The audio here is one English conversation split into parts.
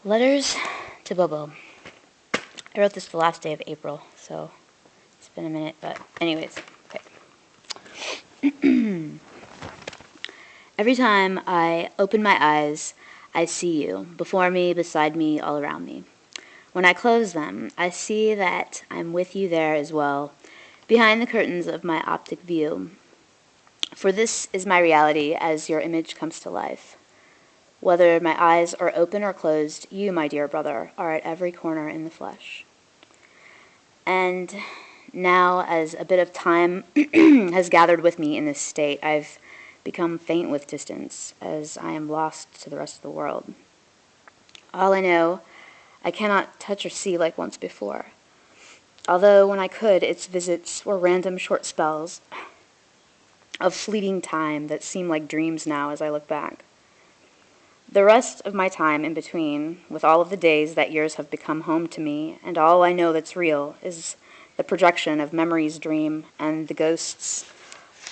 Letters to Bobo. I wrote this the last day of April, so it's been a minute, but anyways, okay. Every time I open my eyes, I see you, before me, beside me, all around me. When I close them, I see that I'm with you there as well, behind the curtains of my optic view. For this is my reality as your image comes to life. Whether my eyes are open or closed, you, my dear brother, are at every corner in the flesh. And now, as a bit of time has gathered with me in this state, I've become faint with distance, as I am lost to the rest of the world. All I know, I cannot touch or see like once before. Although when I could, its visits were random short spells of fleeting time that seem like dreams now as I look back. The rest of my time in between, with all of the days that years have become home to me, and all I know that's real, is the projection of memory's dream and the ghosts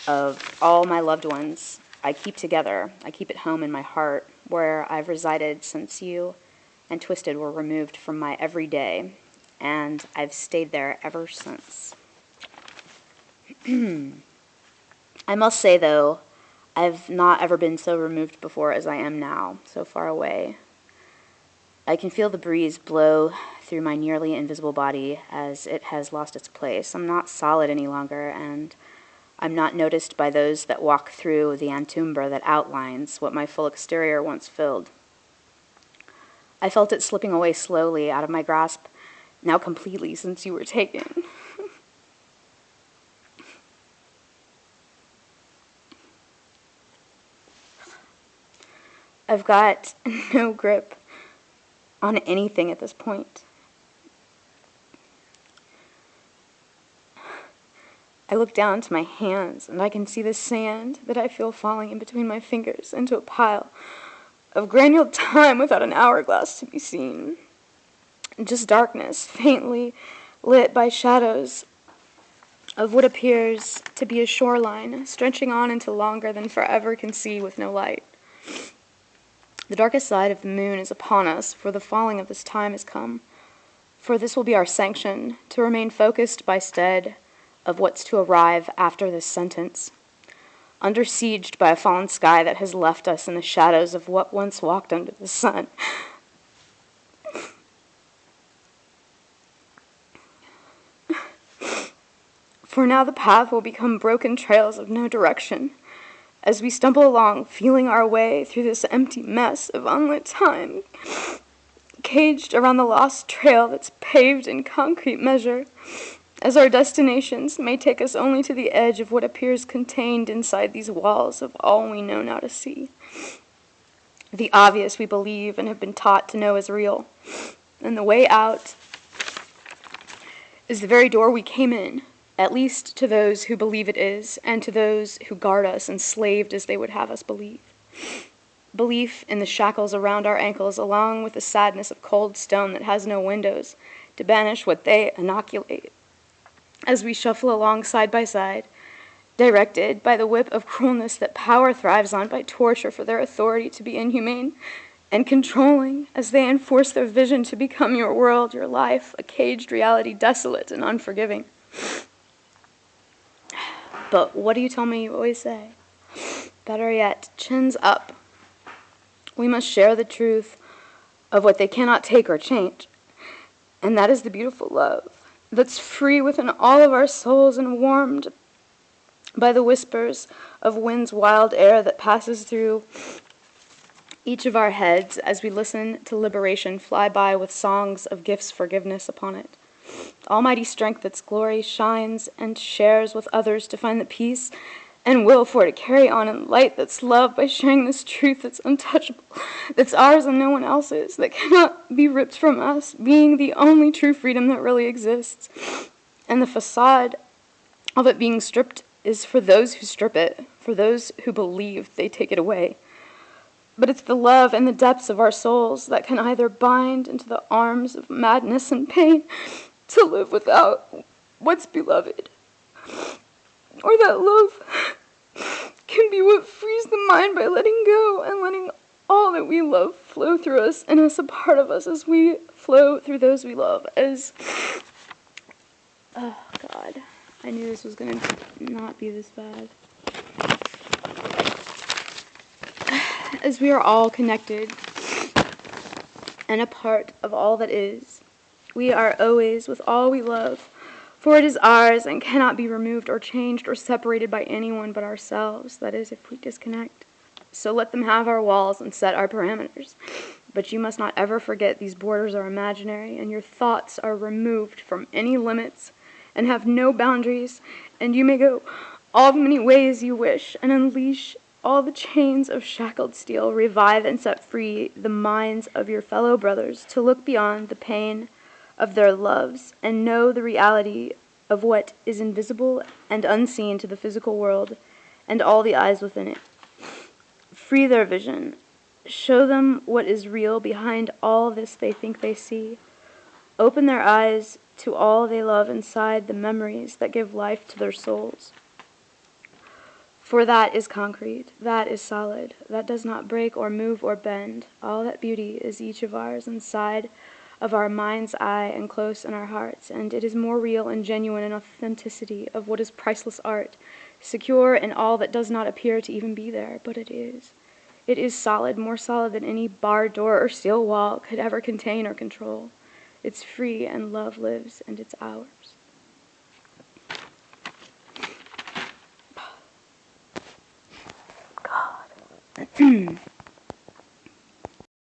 of all my loved ones I keep together. I keep it home in my heart, where I've resided since you and Twisted were removed from my everyday, and I've stayed there ever since. I must say, though, I've not ever been so removed before as I am now, so far away. I can feel the breeze blow through my nearly invisible body as it has lost its place. I'm not solid any longer, and I'm not noticed by those that walk through the antumbra that outlines what my full exterior once filled. I felt it slipping away slowly out of my grasp, now completely since you were taken. I've got no grip on anything at this point. I look down to my hands, and I can see the sand that I feel falling in between my fingers into a pile of granuled time without an hourglass to be seen. Just darkness, faintly lit by shadows of what appears to be a shoreline, stretching on into longer than forever can see with no light. The darkest side of the moon is upon us, for the falling of this time has come. For this will be our sanction, to remain focused by stead of what's to arrive after this sentence, under sieged by a fallen sky that has left us in the shadows of what once walked under the sun. For now the path will become broken trails of no direction, as we stumble along, feeling our way through this empty mess of unlit time, caged around the lost trail that's paved in concrete measure, as our destinations may take us only to the edge of what appears contained inside these walls of all we know now to see. The obvious we believe and have been taught to know is real, and the way out is the very door we came in, at least to those who believe it is, and to those who guard us enslaved as they would have us believe. Belief in the shackles around our ankles, along with the sadness of cold stone that has no windows to banish what they inoculate. As we shuffle along side by side, directed by the whip of cruelness that power thrives on by torture for their authority to be inhumane, and controlling as they enforce their vision to become your world, your life, a caged reality desolate and unforgiving. But what do you tell me you always say? Better yet, chins up. We must share the truth of what they cannot take or change, and that is the beautiful love that's free within all of our souls and warmed by the whispers of wind's wild air that passes through each of our heads as we listen to liberation fly by with songs of gifts forgiveness upon it. Almighty strength that's glory shines and shares with others to find the peace and will for it to carry on in light that's love by sharing this truth that's untouchable, that's ours and no one else's, that cannot be ripped from us, being the only true freedom that really exists. And the facade of it being stripped is for those who strip it, for those who believe they take it away. But it's the love and the depths of our souls that can either bind into the arms of madness and pain to live without what's beloved, or that love can be what frees the mind by letting go and letting all that we love flow through us and us a part of us as we flow through those we love. Oh God, I knew this was gonna not be this bad. As we are all connected and a part of all that is, we are always with all we love, for it is ours and cannot be removed or changed or separated by anyone but ourselves, that is, if we disconnect. So let them have our walls and set our parameters. But you must not ever forget these borders are imaginary, and your thoughts are removed from any limits and have no boundaries, and you may go all the many ways you wish and unleash all the chains of shackled steel, revive and set free the minds of your fellow brothers to look beyond the pain of their loves and know the reality of what is invisible and unseen to the physical world and all the eyes within it. Free their vision. Show them what is real behind all this they think they see. Open their eyes to all they love inside the memories that give life to their souls. For that is concrete, that is solid, that does not break or move or bend. All that beauty is each of ours inside of our mind's eye and close in our hearts, and it is more real and genuine in authenticity of what is priceless art, secure in all that does not appear to even be there, but it is. It is solid, more solid than any barred door or steel wall could ever contain or control. It's free and love lives, and it's ours. God.